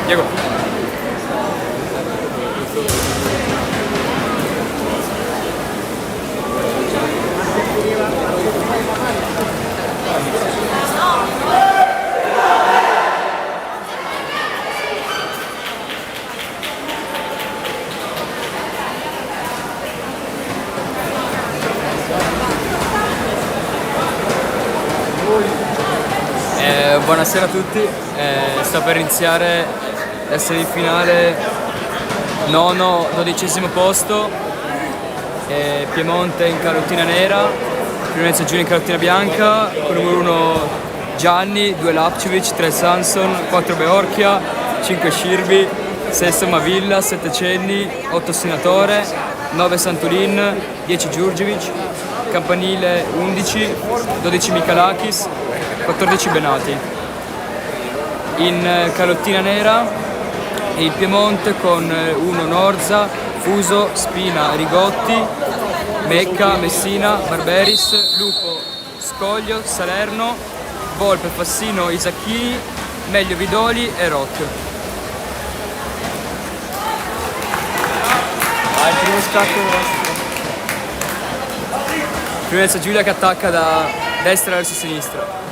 Diego. Buonasera a tutti, sta per iniziare la semifinale 9-12 posto, Piemonte in calottina nera, Friulenza Giulia in calottina bianca, con il numero 1 Gianni, 2 Lapcevic, 3 Sanson, 4 Beorchia, 5 Scirbi, 6 Somavilla, 7 Cenni, 8 Senatore, 9 Santolin, 10 Giurgivic, campanile 11, 12 Michalakis, 14 Benati. In calottina nera il Piemonte con 1 Norza, Fuso, Spina, Rigotti, Mecca, Messina, Barberis, Lupo, Scoglio, Salerno, Volpe, Fassino, Isacchini, Meglio Vidoli e Rock. Il primo scatto Friulenza Giulia che attacca da destra verso sinistra.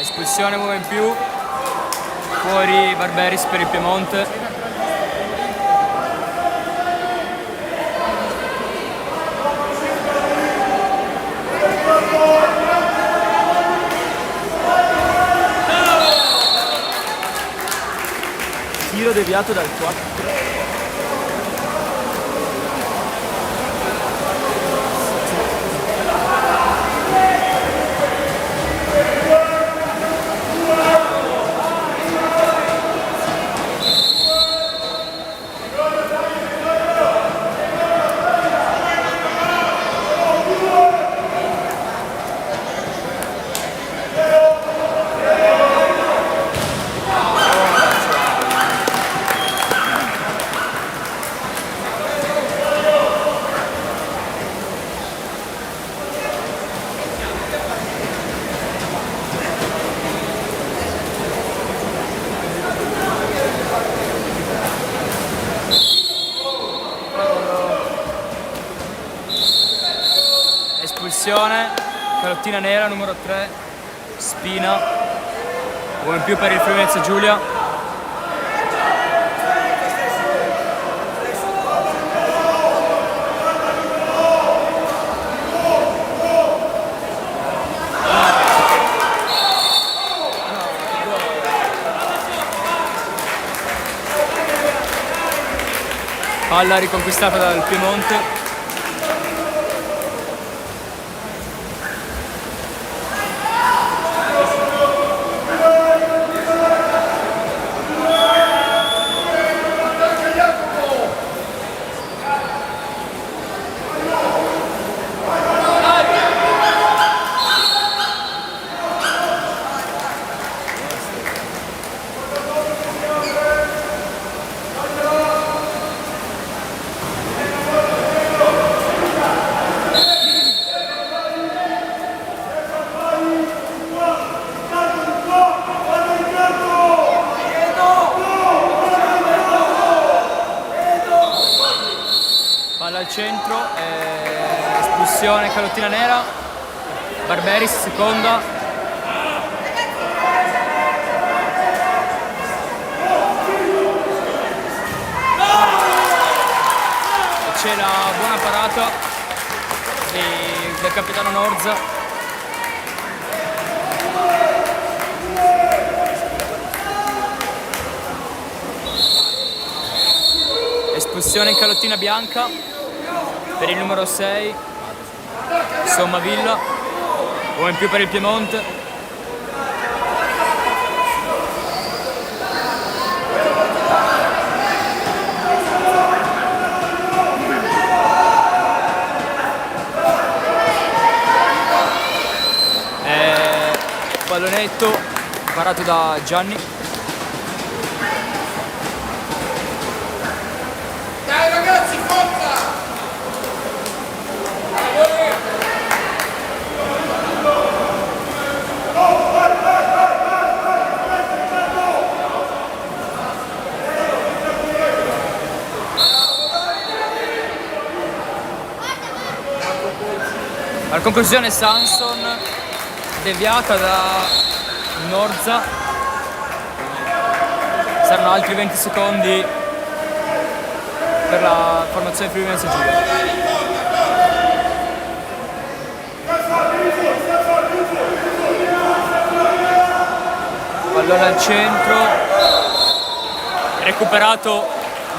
Espulsione, uomo in più, fuori Barberis per il Piemonte. Tiro deviato dal 4. Espulsione, calottina nera, numero 3, Spina, uomo in più per il Friulenza Giulia. Palla riconquistata dal Piemonte. Palla al centro, espulsione, calottina nera, Barberis seconda. E c'è la buona parata del capitano Norza. Espulsione in calottina bianca per il numero 6 Sommavilla, uomo in più per il Piemonte. Pallonetto parato da Gianni. Dai ragazzi, forza! Alla conclusione Sanson deviata da Norza, saranno altri 20 secondi per la formazione Friuli Giulia. Pallone al centro, recuperato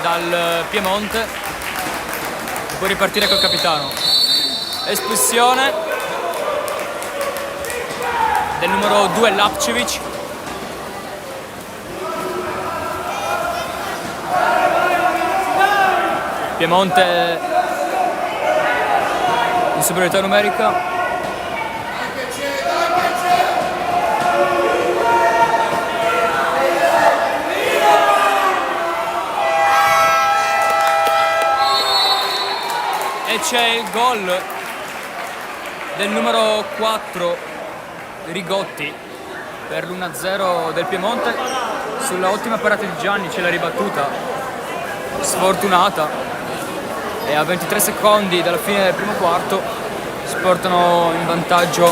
dal Piemonte, può ripartire col capitano. Espulsione del numero 2 Lapcevic. Piemonte in superiorità numerica. E c'è il gol del numero 4 Rigotti per l'1-0 del Piemonte. Sulla ottima parata di Gianni c'è la ribattuta sfortunata e a 23 secondi dalla fine del primo quarto si portano in vantaggio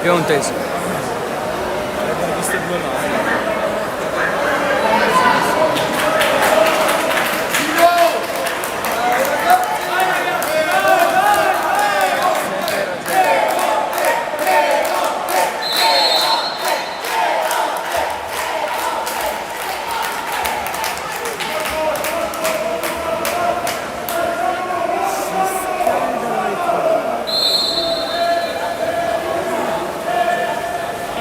piemontesi.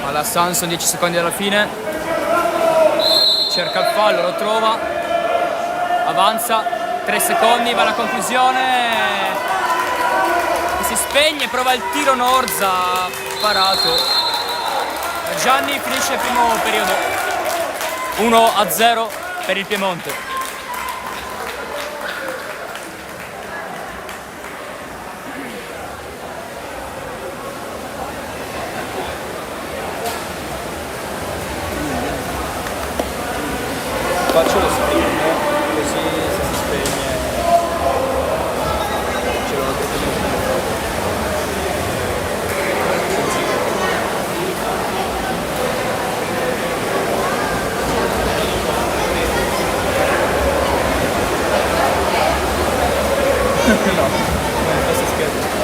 Alla Sanson 10 secondi dalla fine, cerca il fallo, lo trova, avanza, 3 secondi, va alla conclusione, si spegne, prova il tiro Norza, parato. Gianni finisce il primo periodo 1-0 per il Piemonte. Faccio lo sprint, così se si spegne ce l'ho no, questo scherzo.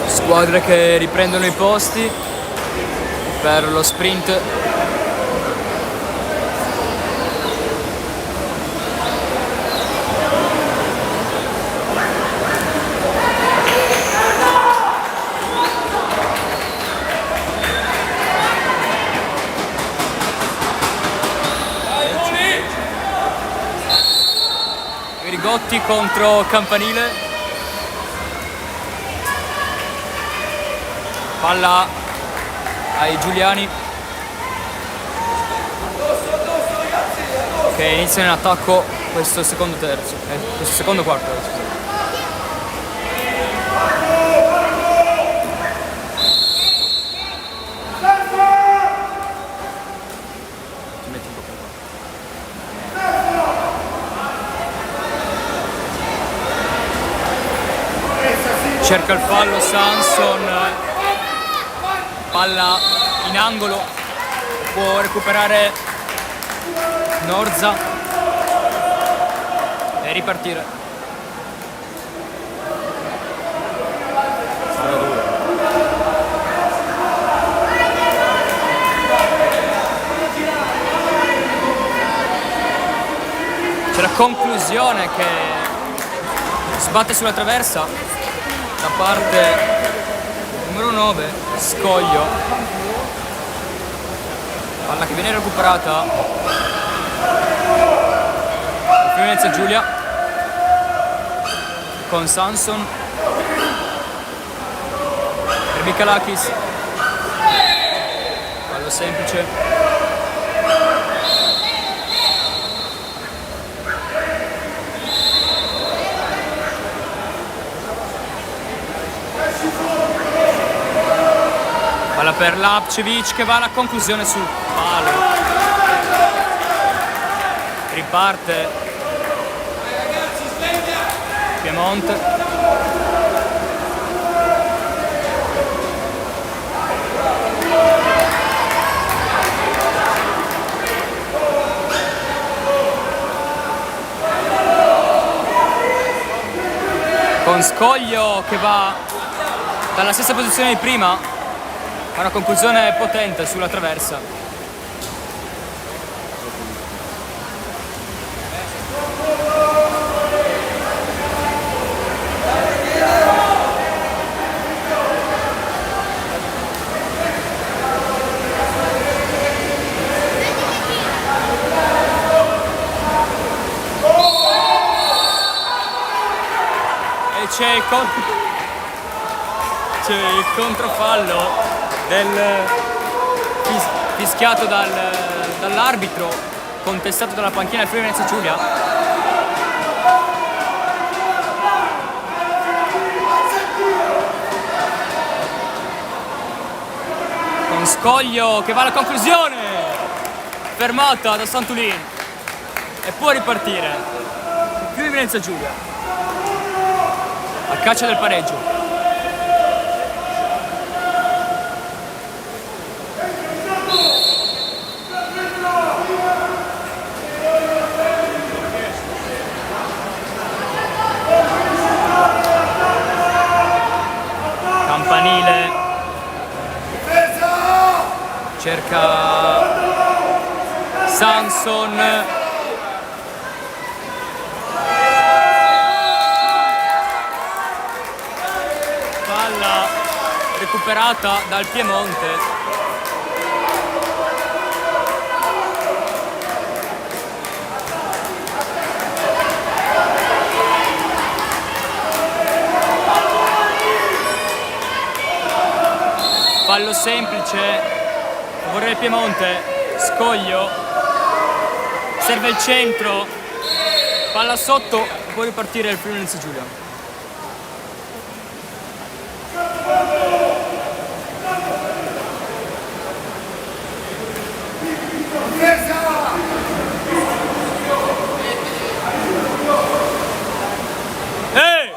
Squadre che riprendono i posti per lo sprint. Rigotti contro Campanile. Palla ai Giuliani che iniziano in attacco questo secondo terzo, questo secondo quarto. Ti metti un po' più qua. Cerca il fallo Sanson, palla in angolo, può recuperare Norza e ripartire. C'è la conclusione che sbatte sulla traversa da parte numero 9, Scoglio. Palla che viene recuperata da Venezia Giulia con Sanson per Mikalakis. Fallo semplice. Palla per Lapcevic che va alla conclusione sul palo. Riparte Piemonte. Con Scoglio che va dalla stessa posizione di prima. Una conclusione potente sulla traversa. E c'è il controfallo fischiato dall'arbitro, contestato dalla panchina del Friuli Venezia Giulia. Con Scoglio che va alla conclusione, fermata da Santulin e può ripartire Friuli Venezia Giulia a caccia del pareggio. Campanile cerca Sanson, palla recuperata dal Piemonte. Fallo semplice, favore del Piemonte, Scoglio, serve il centro, palla sotto, può ripartire il Friuli Venezia Giulia. Ehi!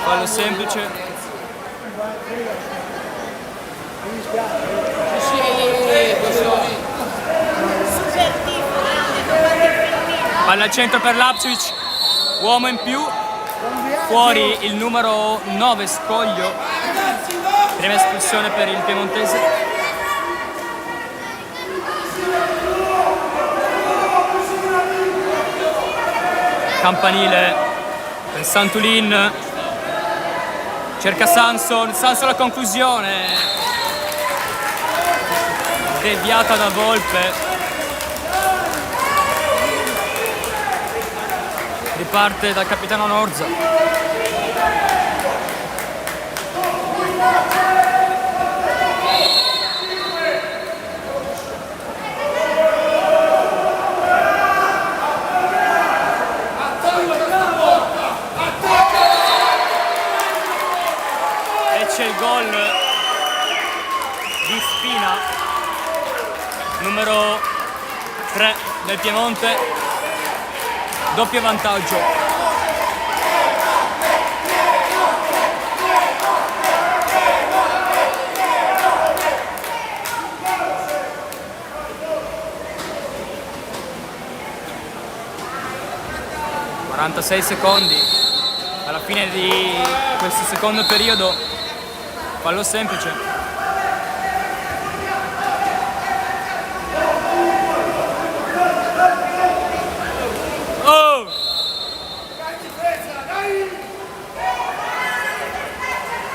Fallo semplice. Palla al centro per Lapcevic, uomo in più, fuori il numero 9 Scoglio, prima espulsione per il piemontese. Campanile per Santulin, cerca Sanson la conclusione, deviata da Volpe. Riparte dal capitano Norza. E c'è il gol di Spina, numero 3 del Piemonte. Doppio vantaggio. 46 secondi alla fine di questo secondo periodo, fallo semplice. Oh!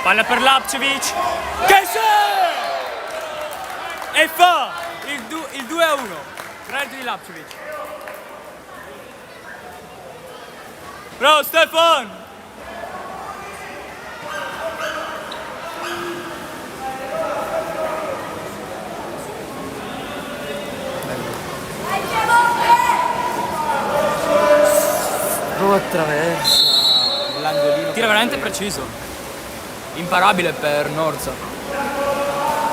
Palla per Lapčević, che c'è! E fa il 2-1, rete di Lapčević. Bravo Stefan! Attraversa l'angolino. Tira veramente preciso, imparabile per Norza.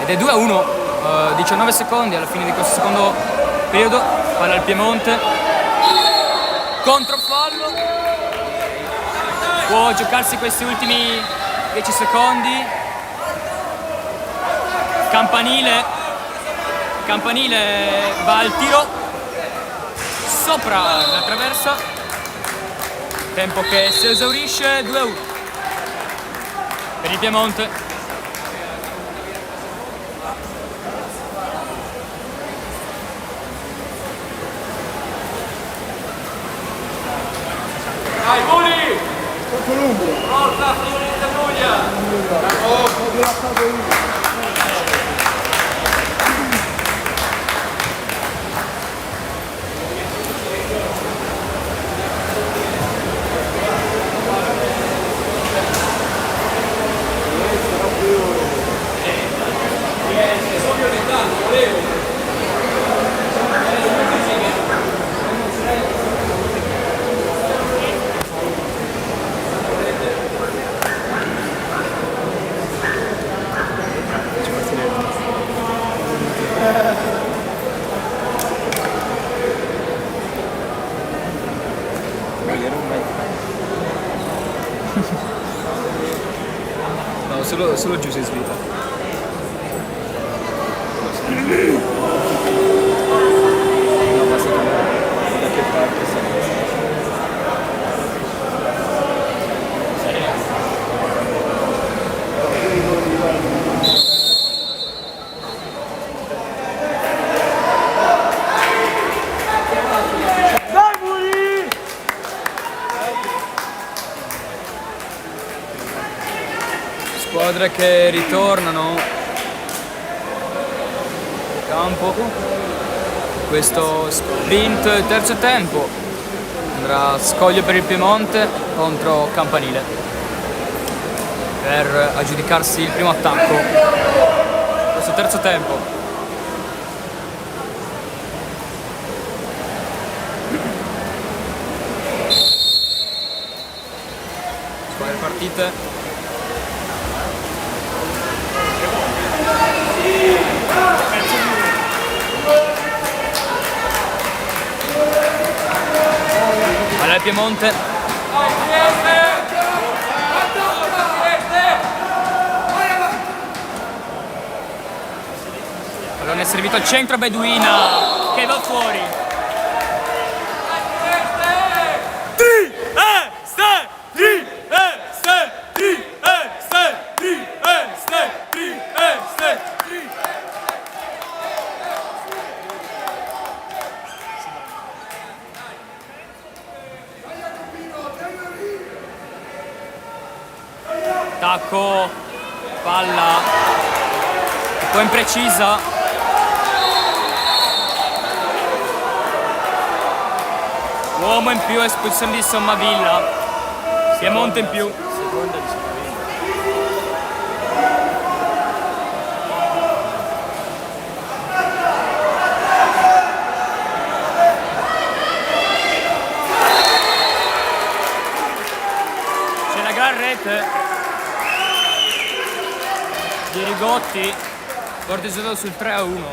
Ed è 2-1, 19 secondi alla fine di questo secondo periodo. Palla al Piemonte, controfallo, può giocarsi questi ultimi 10 secondi. Campanile va al tiro sopra la traversa. Tempo che si esaurisce, 2-1 per il Piemonte. Dai, Muli! Forza, Friuli Puglia! No, solo giù si svita. No, basta da che parte sei. Squadre che ritornano in campo. Questo sprint terzo tempo andrà Scoglio per il Piemonte contro Campanile per aggiudicarsi il primo attacco. Questo terzo tempo. Squadre partite. Alla Piemonte. Pallone servito al centro, Beduina che va fuori. Tacco, palla un po' imprecisa. Uomo in più, espulsione di Sommavilla. Piemonte in più. Seconda di Sommavilla. C'è la gran rete di Rigotti, Cortisolo sul 3-1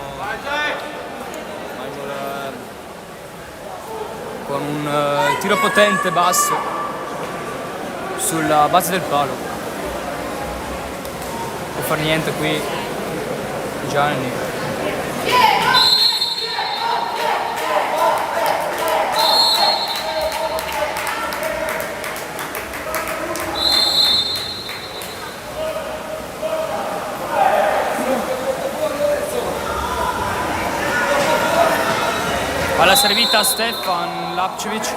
con un tiro potente basso sulla base del palo. Non può fare niente qui Gianni. Palla servita a Stefan Lapcevic,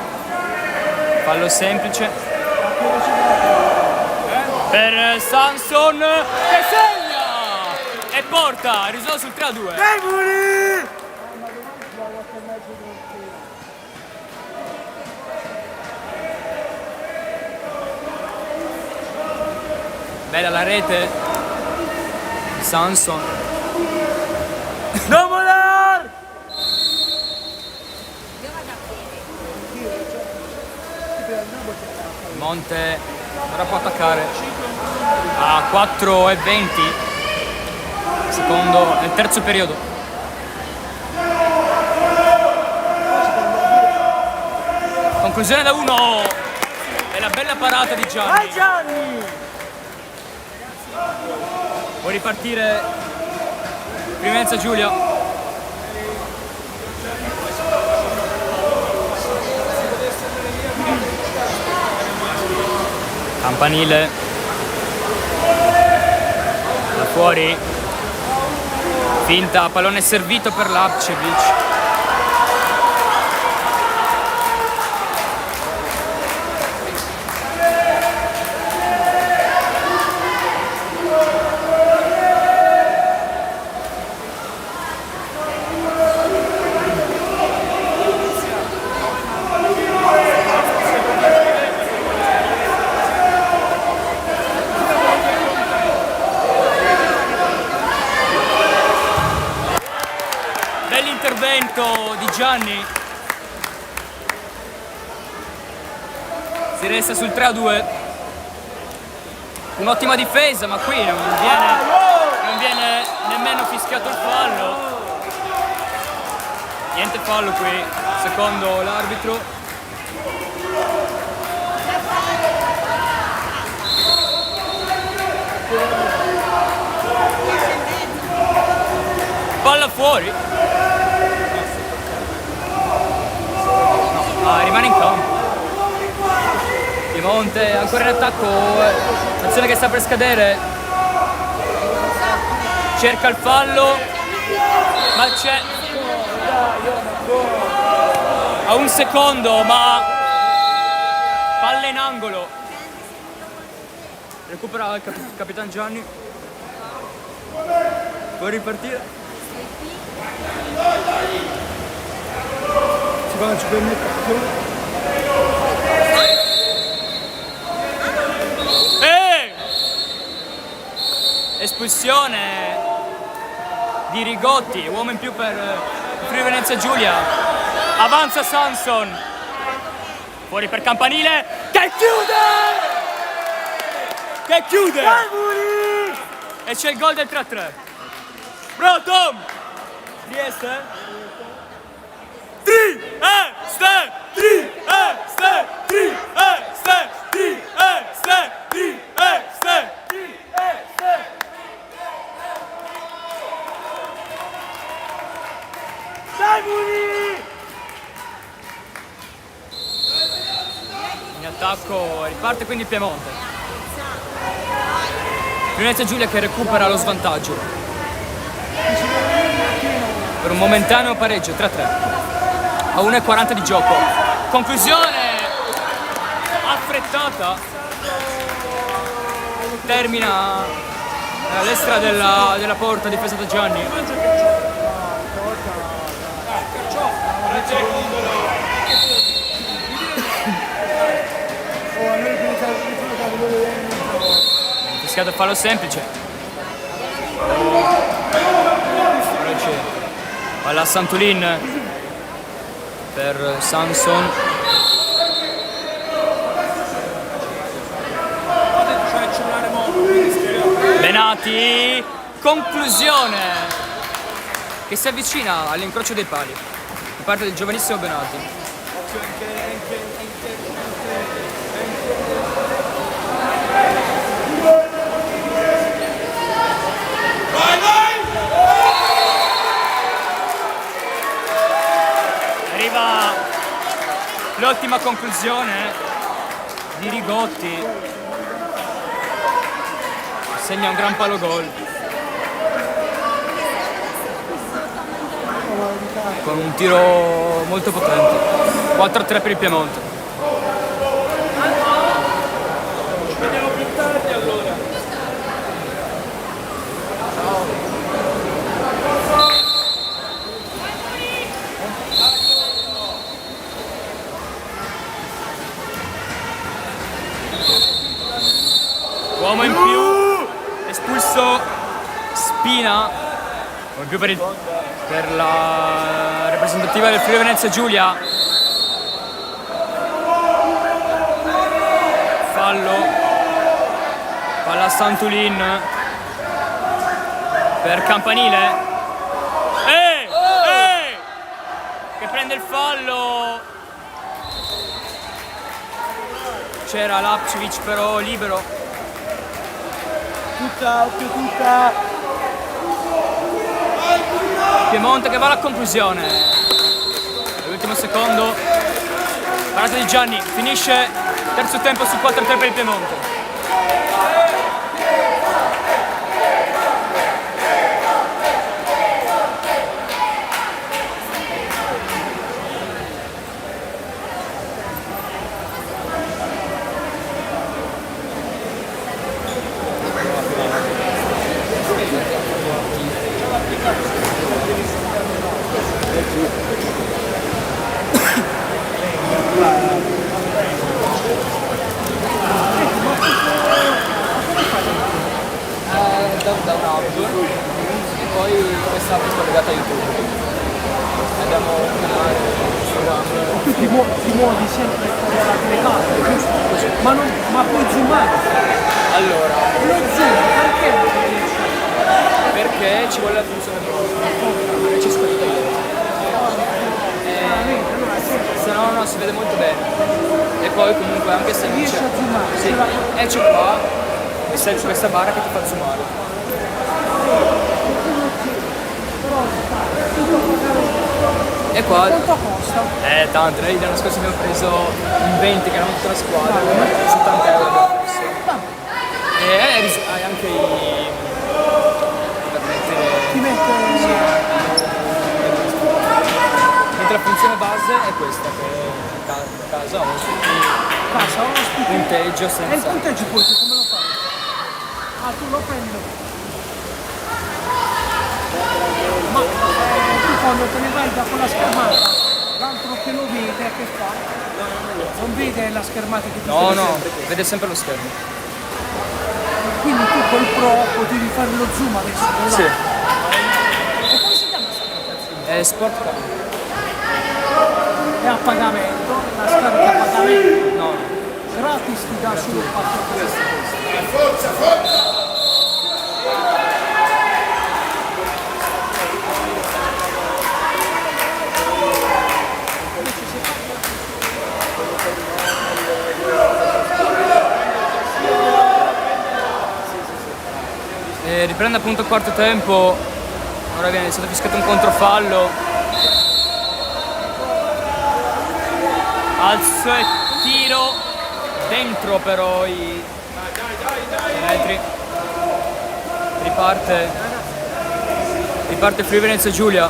fallo semplice per Sanson che segna e porta il risultato sul 3-2. Bella la rete di Sanson. Monte ora può attaccare a 4:20 secondo nel terzo periodo. Conclusione da 1 e la bella parata di Gianni. Può ripartire Frimenza Giulia. Campanile da fuori, finta, pallone servito per Lapcevic. Bell'intervento di Gianni. Si resta sul 3-2. Un'ottima difesa, ma qui non viene nemmeno fischiato il fallo. Niente fallo qui, secondo l'arbitro. Palla fuori. Rimane in campo. Piemonte ancora in attacco. Azione che sta per scadere. Cerca il fallo, ma c'è a un secondo, ma palla in angolo. Recupera il capitano Gianni. Può ripartire. Si va al supermercato. Espulsione di Rigotti, uomo in più per Friuli Venezia Giulia. Avanza Sanson, fuori per Campanile che chiude e c'è il gol del 3-3. Bro Tom Trieste. In attacco riparte quindi Piemonte. Venezia Giulia che recupera lo svantaggio per un momentaneo pareggio 3-3 a 1:40 di gioco. Conclusione affrettata, termina all'estra della porta difesa da Gianni. Fischiato fallo semplice. Palla a Santolin per Sanson. Benati, conclusione che si avvicina all'incrocio dei pali da parte del giovanissimo Benati. Arriva l'ottima conclusione di Rigotti, segna un gran palo gol. con un tiro molto potente. 4-3 per il Piemonte. Ci vediamo più tardi allora. Uomo in più, espulso Spina, uomo in più per la rappresentativa del Friuli Venezia Giulia. Fallo, palla a Santulin per Campanile. Che prende il fallo. C'era Lapcevic però libero. Tutta. Piemonte che va alla conclusione. All'ultimo secondo. Parata di Gianni. Finisce terzo tempo su 4-3 per il Piemonte. Da un outdoor e poi questa è collegata a YouTube. Abbiamo un canale Instagram. Tu ti muovi sempre con la telecamera, giusto? Ma puoi zoomare? Allora, Lo zoom, perché? perché ci vuole la funzione che ci scorda se no non si vede molto bene. E poi comunque anche se non Riesci c'è. a zoomare? Sì, e c'è qua e sei su questa barra che ti fa zoomare. E qua Quanto costa? tanto, noi l'anno scorso abbiamo preso un 20 che erano tutta la squadra, 70 euro abbiamo preso. E hai anche i per mettere. Ti mette... Mentre la funzione base è questa che è casa ospiti, Casa, ospiti. punteggio E il senza. punteggio poi tu come lo fai? Ah, tu lo prendi. Ma tu quando te ne vai da quella schermata, l'altro che lo vede, che fa? Non vede la schermata che ti No, vede no, sempre. vede sempre lo schermo. Quindi tu col pro potevi fare lo zoom adesso. no? Sì. E come si chiama questa applicazione? È Sport Cam. È a pagamento, la scarica a pagamento, No, gratis ti dà solo il pacchetto. Forza! riprende appunto il quarto tempo. Ora viene stato fischiato un controfallo. Alzo e tiro dentro però i metri. Riparte Friuli Venezia Giulia.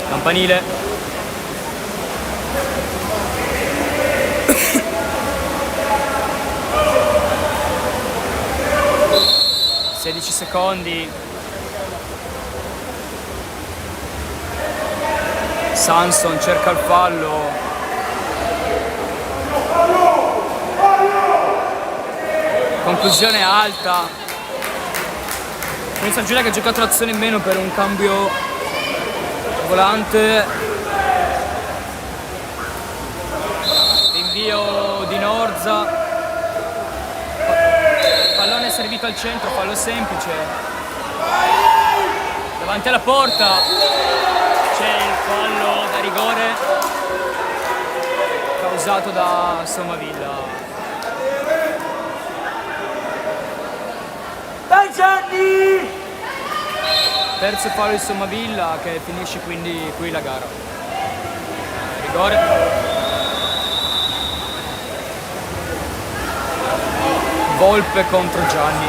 Campanile. Secondi. Sanson cerca il fallo. Conclusione alta. Venezia Giulia che ha giocato l'azione in meno per un cambio volante. Rinvio di Norza. Pallone servito al centro, fallo semplice. Davanti alla porta c'è il fallo da rigore causato da Somavilla. Dai Gianni! Terzo fallo di Somavilla che finisce quindi qui la gara. Rigore. Volpe contro Gianni.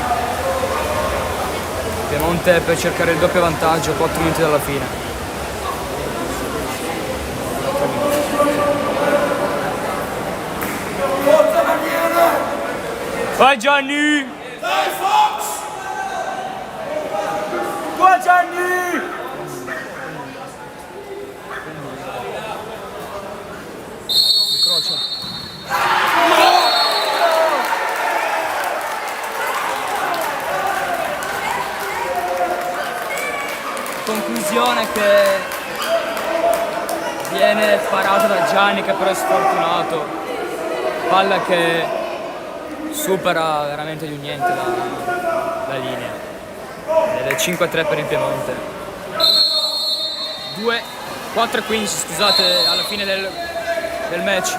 Piemonte per cercare il doppio vantaggio, 4 minuti dalla fine. Vai Gianni! Dai Fox! Vai Gianni! Incrocia. Conclusione che viene parata da Gianni, che però è sfortunato. Palla che supera veramente di un niente la linea. Ed è 5-3 per il Piemonte. 4-15, scusate, alla fine del match.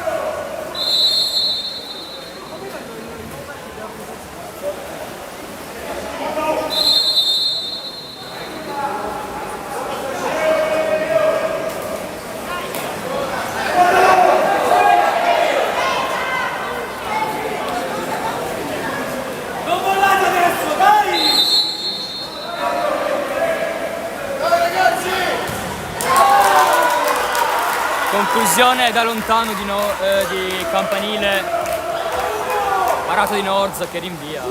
Non mollate adesso, dai! Dai ragazzi! Conclusione da lontano di Campanile, parata di Norza che rinvia.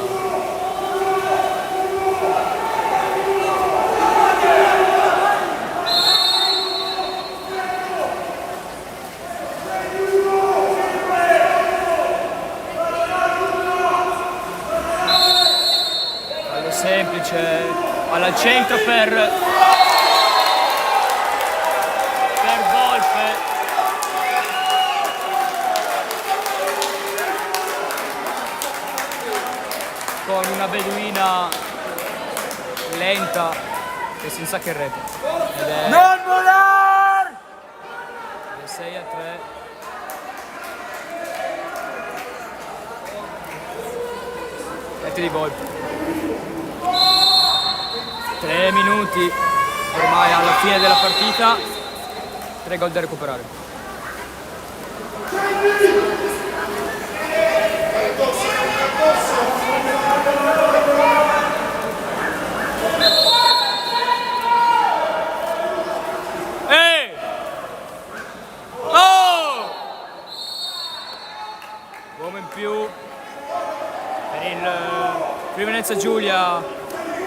Fallo semplice, palla al centro per Volpe. Con una beduina lenta e senza che rete. Ed è Non mollare! 6-3. Rete di Volpe. 3 minuti ormai alla fine della partita. 3 gol da recuperare. Uomo in più per il Friuli Venezia Giulia.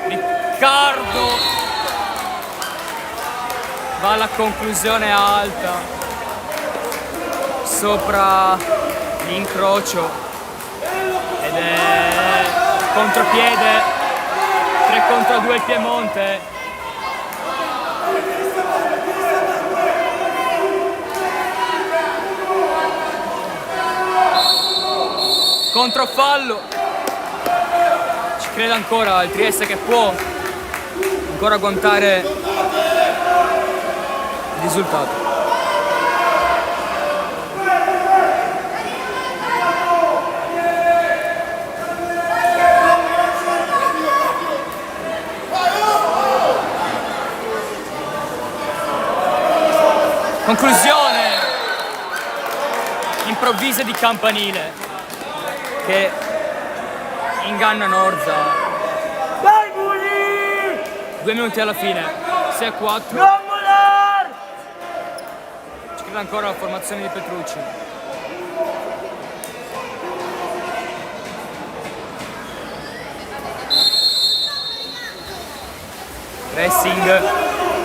Riccardo va alla conclusione alta sopra l'incrocio ed è contropiede. 3 contro 2 il Piemonte. Controfallo, ci crede ancora il Trieste che può ancora agguantare il risultato. Conclusione improvvisa di Campanile che inganna Norza. Dai Muli! 2 minuti alla fine, 6-4. Non mollare! Ci crede ancora la formazione di Petrucci.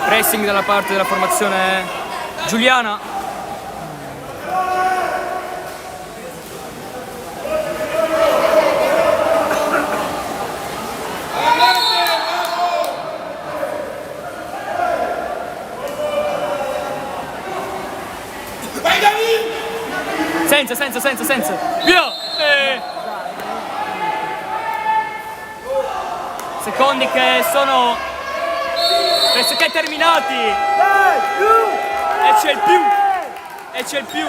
Pressing dalla parte della formazione giuliana. Vai David! Senza. Via! Secondi che sono pressoché terminati. E c'è il più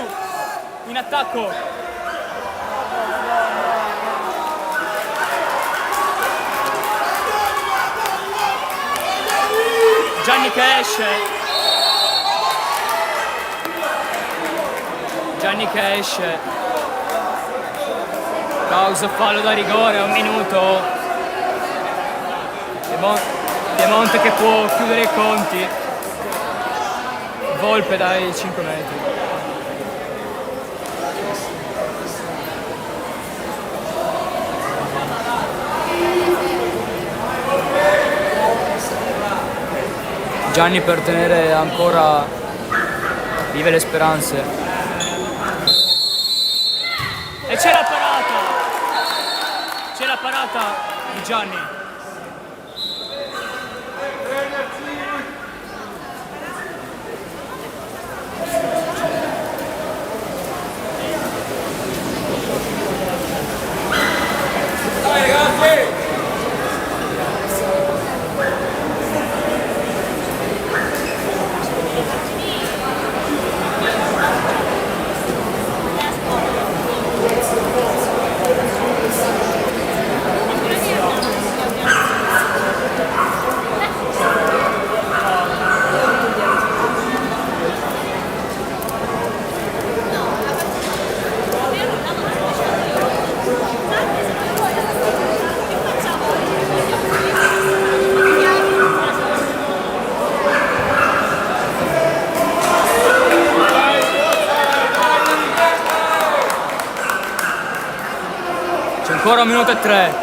in attacco. Gianni che esce. Causa fallo da rigore a 1 minuto. Piemonte che può chiudere i conti. Volpe dai 5 metri. Gianni per tenere ancora vive le speranze. E c'è la parata! C'è la parata di Gianni. C'è ancora 1 minuto e 3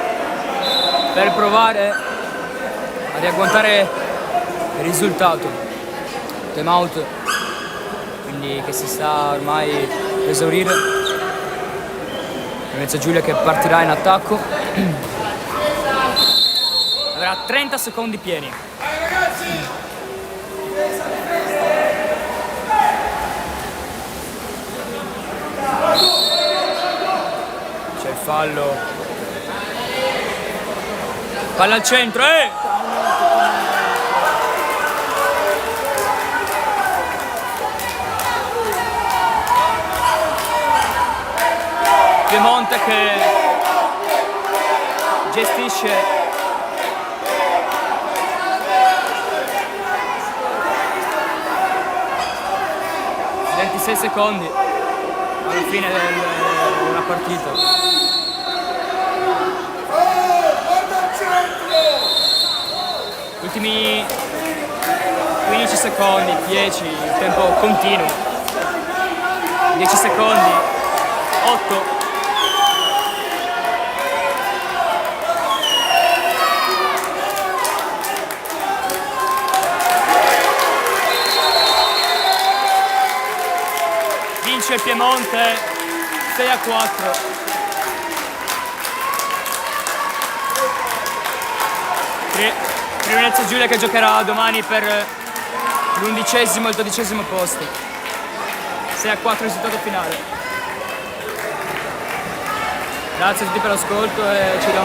per provare a riagguantare il risultato. Time out, quindi che si sta ormai per esaurire. Venezia Giulia che partirà in attacco. Avrà 30 secondi pieni. C'è il fallo. Palla al centro, Piemonte che gestisce i 26 secondi alla fine della partita. Ultimi 15 secondi, 10, il tempo continuo. 10 secondi, 8. Vince il Piemonte 6-4. Venezia Giulia che giocherà domani per l'11° e il 12° posto. 6-4 risultato finale. Grazie a tutti per l'ascolto e ci vediamo.